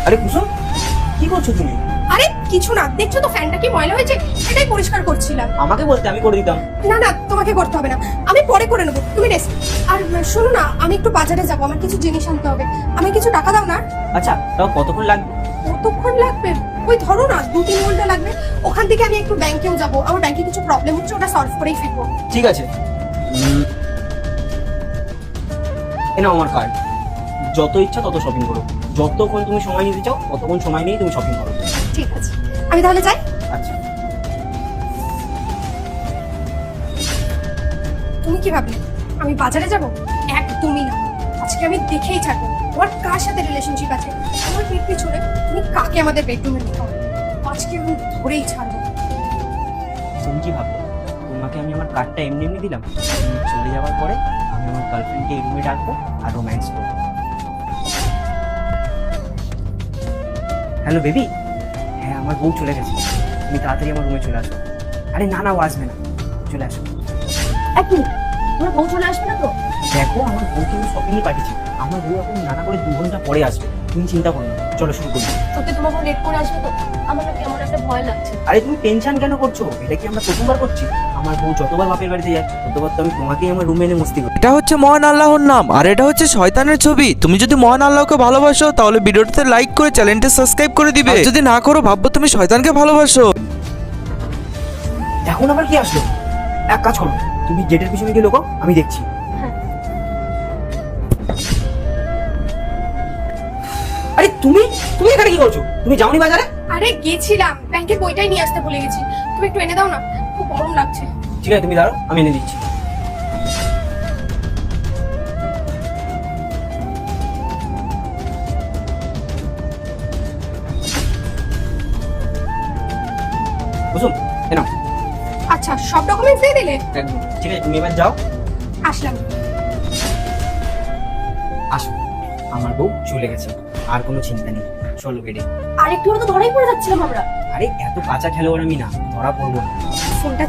আরে কুসুম, কি করছো তুমি? আরে কিছু না, দেখছো তো ফ্যানটা কি ময়লা হয়েছে, সেটাই পরিষ্কার করছিলাম। আমাকে বলতে আমি করে দিতাম। না না, তোমাকে করতে হবে না, আমি পরে করে নেবো, তুমি রেস্ট। আর শোনো না, আমি একটু বাজারে যাবো, আমার কিছু জিনিস আনতে হবে, আমি কিছু টাকা দাও না। আচ্ছা, তাও কতক্ষণ লাগবে? কতক্ষণ লাগবে? ওই ধরো না 2-3 ঘন্টা লাগবে। ওখান থেকে আমি একটু ব্যাংকেও যাবো, আমার ব্যাংকে কিছু প্রবলেম হচ্ছে, ওটা সলভ করেই ফিরবো। ঠিক আছে, এ নাও আমার কার্ড। যত ইচ্ছা তত শপিং করো, যতক্ষণ তুমি সময় নিতে চাও ততক্ষণ সময় নিয়ে তুমি শপিং করো। ঠিক আছে, আমি তাহলে যাই। আচ্ছা। তুমি কি ভাবলে আমি বাজারে যাব? একদমই না, আজকে আমি দেখেই ছাড়বো তোমার কার সাথে রিলেশনশিপ আছে, আমার পেট পিছনে তুমি কাকে আমাদের বেডরুমে নিতে হবে, আজকে আমি ধরেই ছাড়বো। তুমি কি ভাবো তোমাকে আমি আমার কার্ডটা এমনি এমনি দিলাম? তুমি চলে যাওয়ার পরে আমি আমার গার্লফ্রেন্ডকে এই রুমে ডাকবো আর রোম্যান্স করবো। হ্যালো বেবি, হ্যাঁ আমার বউ চলে গেছে, তুমি তাড়াতাড়ি আমার রুমে চলে আসো। আরে না না, ও আসবে না, চলে আসো। এক মিনিট, তোমার বউ চলে আসবে না তো? দেখো আমার বউকে আমি শপিংয়ে পাঠিয়েছি, আমার বউ এখন নানা করে 2 ঘন্টা পরে আসবে, তুমি চিন্তা করো না, চলো শুরু করি। সত্যি তোমার বউ লেট করে আসবে তো? আমার না কেমন একটা ভয় লাগছে। আরে তুমি টেনশন কেন করছো? এটা কি আমরা প্রথমবার করছি? আমার বউ যতবার বাপের বাড়িতে যায় ততবার তো আমি তোমাকেই আমার রুমে এনে মস্তি করি। এটা হচ্ছে মহান আল্লাহর নাম আর এটা হচ্ছে শয়তানের ছবি। তুমি যদি মহান আল্লাহকে ভালোবাসো তাহলে ভিডিওটাতে লাইক করে চ্যানেলটা সাবস্ক্রাইব করে দিবে, আর যদি না করো ভাববো তুমি শয়তানকে ভালোবাসো। এখন আবার কি আসলো? এক কাজ করো, তুমি গেটের পিছনে গিয়ে লুকাও, আমি দেখছি। আরে তুমি তুমি এখানে কি করছো? তুমি যাওনি বাজারে? আরে গেছিলাম, ব্যাংকের বইটাই নিয়ে আসতে ভুলে গেছি, তুমি একটু এনে দাও না, খুব গরম লাগছে। ঠিক আছে তুমি দাঁড়াও, আমি এনে দিচ্ছি। কুসুম, এ নাও। আচ্ছা, সব ডকুমেন্টস দিয়ে দিলে? একদম ঠিক আছে, তুমি এবার যাও। আসলাম। আসো, আমার বউ চলে গেছে, আর কোনো চিন্তা নেই, চলো বেডে। আর একটু তো ধরাই পড়ে যাচ্ছিলাম আমরা। আরে এত কাঁচা খেলোয়াড় আমি না, ধরা পড়বো না। ফোনটা